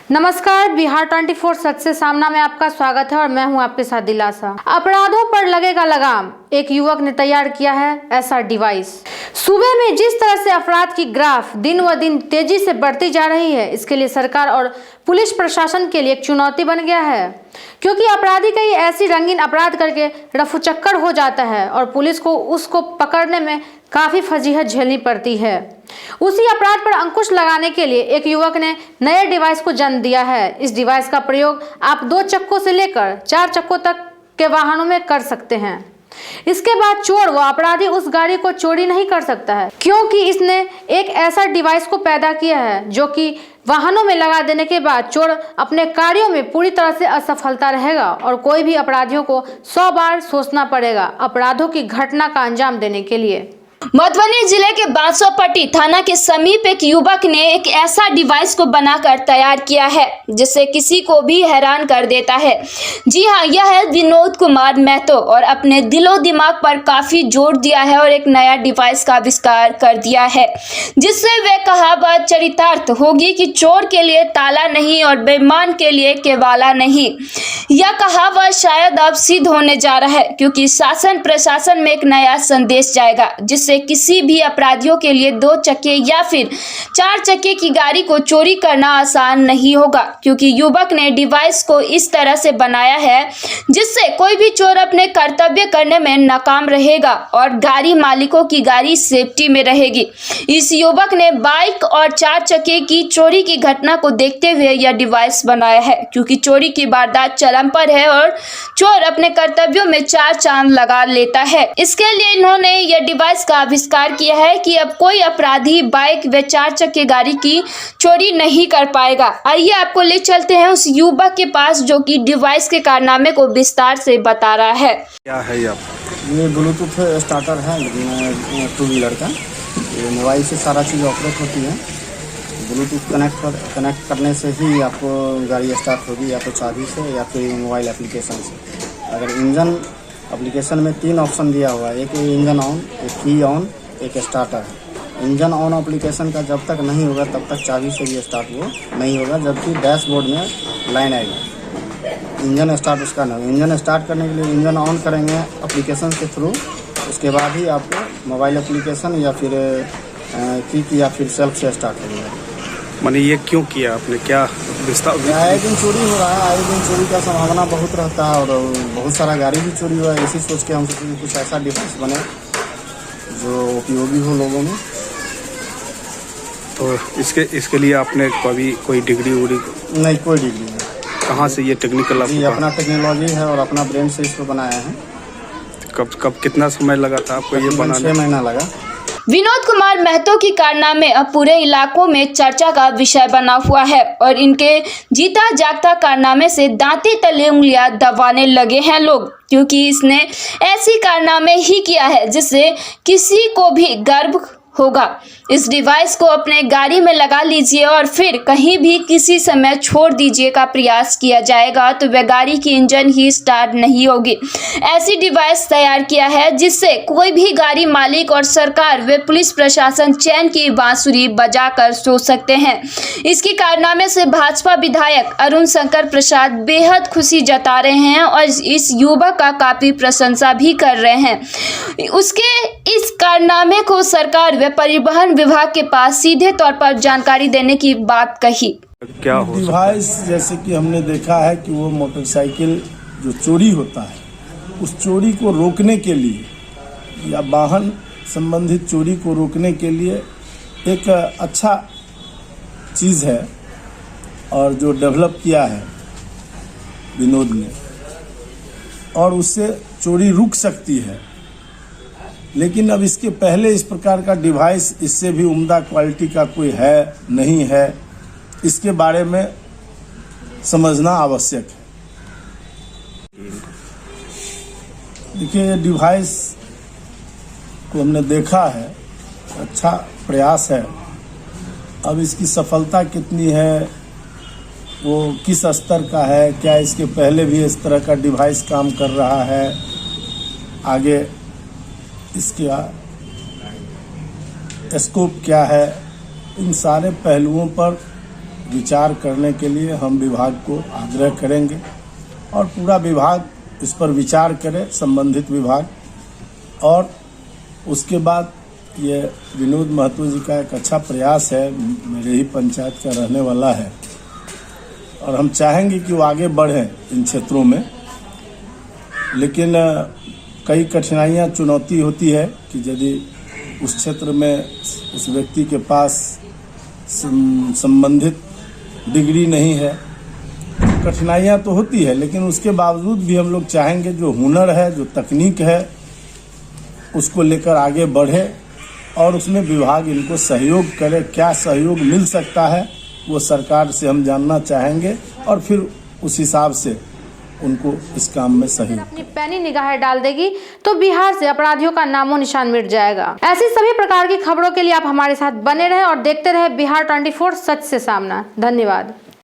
नमस्कार, बिहार 24 सच से सामना में आपका स्वागत है और मैं हूं आपके साथ दिलासा। अपराधों पर लगेगा लगाम, एक युवक ने तैयार किया है ऐसा डिवाइस। सूबे में जिस तरह से अपराध की ग्राफ दिन व दिन तेजी से बढ़ती जा रही है, इसके लिए सरकार और पुलिस प्रशासन के लिए एक चुनौती बन गया है, क्योंकि अपराधी कई ऐसी रंगीन अपराध करके रफूचक्कर हो जाता है और पुलिस को उसको पकड़ने में काफी फजीहत झेलनी पड़ती है। उसी अपराध पर अंकुश लगाने के लिए एक युवक ने नए डिवाइस को जन्म दिया है। इस डिवाइस का प्रयोग आप 2 चक्कों से लेकर 4 चक्कों तक के वाहनों में कर सकते हैं। इसके बाद चोर व अपराधी उस गाड़ी को चोरी नहीं कर सकता है, क्योंकि इसने एक ऐसा डिवाइस को पैदा किया है जो कि वाहनों में लगा देने के बाद चोर अपने कार्यों में पूरी तरह से असफलता रहेगा और कोई भी अपराधियों को 100 बार सोचना पड़ेगा अपराधों की घटना का अंजाम देने के लिए। मधुबनी जिले के बांसवापट्टी थाना के समीप एक युवक ने एक ऐसा डिवाइस को बनाकर तैयार किया है जिससे किसी को भी हैरान कर देता है। जी हाँ, यह है विनोद कुमार महतो और अपने दिलो दिमाग पर काफी जोर दिया है और एक नया डिवाइस का आविष्कार कर दिया है, जिससे वे कहावत चरितार्थ होगी कि चोर के लिए ताला नहीं और बेईमान के लिए केवाला नहीं। यह कहावत शायद अब सिद्ध होने जा रहा है, क्योंकि शासन प्रशासन में एक नया संदेश जाएगा जिससे किसी भी अपराधियों के लिए 2 चक्के या फिर 4 चक्के की गाड़ी को चोरी करना आसान नहीं होगा, क्योंकि युवक ने डिवाइस को इस तरह से बनाया है जिससे कोई भी चोर अपने कर्तव्य करने में नाकाम रहेगा और गाड़ी मालिकों की गाड़ी सेफ्टी में रहेगी। इस युवक ने बाइक और 4 चक्के की चोरी की घटना को देखते हुए यह डिवाइस बनाया है, क्योंकि चोरी की वारदात चरम पर है और चोर अपने कर्तव्यों में 4 चांद लगा लेता है। इसके लिए इन्होंने यह डिवाइस का आविष्कार किया है कि अब कोई अपराधी बाइक व 4 चक्के गाड़ी की चोरी नहीं कर पाएगा। आइए आपको ले चलते हैं उस युवक के पास जो कि डिवाइस के कारनामे को विस्तार से बता रहा है। क्या है ये ब्लूटूथ स्टार्टर है 2 व्हीलर का। ये मोबाइल से सारा चीज़ ऑपरेट होती है। ब्लूटूथ कनेक्ट करने से ही आपको गाड़ी स्टार्ट होगी, या तो चाबी से या फिर मोबाइल एप्लीकेशन से। अगर इंजन एप्लीकेशन में 3 ऑप्शन दिया हुआ है, एक इंजन ऑन, एक की ऑन, एक स्टार्टर है। इंजन ऑन एप्लीकेशन का जब तक नहीं होगा तब तक चाबी से भी स्टार्ट वो नहीं होगा, जबकि डैशबोर्ड में लाइन आएगी इंजन स्टार्ट उसका नहीं। इंजन स्टार्ट करने के लिए इंजन ऑन करेंगे एप्लीकेशन के थ्रू, उसके बाद ही आपको मोबाइल एप्लीकेशन या फिर की या फिर सेल्फ से स्टार्ट करेगा। मैंने ये क्यों किया आपने, क्या आए दिन चोरी हो रहा है, आए दिन चोरी का संभावना बहुत रहता है और बहुत सारा गाड़ी भी चोरी हुआ है। इसी सोच के हम सोचे कुछ ऐसा डिवाइस बने जो उपयोगी हो लोगों में। तो इसके लिए आपने कभी कोई डिग्री उग्री? नहीं, कोई डिग्री नहीं। कहाँ से ये टेक्निकल जी, अपना टेक्नोलॉजी है और अपना ब्रेन से इसको बनाया है। कब कितना समय लगा था आपको ये बनाने? 6 महीना लगा। विनोद कुमार महतो की कारनामे अब पूरे इलाकों में चर्चा का विषय बना हुआ है और इनके जीता जागता कारनामे से दांती तले उंगलियां दबाने लगे हैं लोग, क्योंकि इसने ऐसी कारनामे ही किया है जिससे किसी को भी गर्व होगा। इस डिवाइस को अपने गाड़ी में लगा लीजिए और फिर कहीं भी किसी समय छोड़ दीजिए का प्रयास किया जाएगा तो वह गाड़ी की इंजन ही स्टार्ट नहीं होगी। ऐसी डिवाइस तैयार किया है जिससे कोई भी गाड़ी मालिक और सरकार व पुलिस प्रशासन चैन की बांसुरी बजाकर सो सकते हैं। इसके कारनामे से भाजपा विधायक अरुण शंकर प्रसाद बेहद खुशी जता रहे हैं और इस युवक का काफी प्रशंसा भी कर रहे हैं। उसके इस कारनामे को सरकार व परिवहन विभाग के पास सीधे तौर पर जानकारी देने की बात कही। क्या हो डिवाइस जैसे कि हमने देखा है कि वो मोटरसाइकिल जो चोरी होता है उस चोरी को रोकने के लिए या वाहन संबंधित चोरी को रोकने के लिए एक अच्छा चीज़ है और जो डेवलप किया है विनोद ने, और उससे चोरी रुक सकती है। लेकिन अब इसके पहले इस प्रकार का डिवाइस इससे भी उम्दा क्वालिटी का कोई है नहीं है, इसके बारे में समझना आवश्यक है। देखिए, ये डिवाइस को हमने देखा है, अच्छा प्रयास है। अब इसकी सफलता कितनी है, वो किस स्तर का है, क्या इसके पहले भी इस तरह का डिवाइस काम कर रहा है, आगे इसका स्कोप क्या है, इन सारे पहलुओं पर विचार करने के लिए हम विभाग को आग्रह करेंगे और पूरा विभाग इस पर विचार करे, संबंधित विभाग। और उसके बाद ये विनोद महतो जी का एक अच्छा प्रयास है, मेरे ही पंचायत का रहने वाला है और हम चाहेंगे कि वो आगे बढ़ें इन क्षेत्रों में। लेकिन कई कठिनाइयाँ, चुनौती होती है कि यदि उस क्षेत्र में उस व्यक्ति के पास संबंधित डिग्री नहीं है, कठिनाइयाँ तो होती है, लेकिन उसके बावजूद भी हम लोग चाहेंगे जो हुनर है, जो तकनीक है, उसको लेकर आगे बढ़े और उसमें विभाग इनको सहयोग करे। क्या सहयोग मिल सकता है वो सरकार से हम जानना चाहेंगे और फिर उस हिसाब से उनको इस काम में सहयोग। अपनी पैनी निगाहें डाल देगी तो बिहार से अपराधियों का नामो निशान मिट जाएगा। ऐसी सभी प्रकार की खबरों के लिए आप हमारे साथ बने रहें और देखते रहे बिहार 24 सच से सामना। धन्यवाद।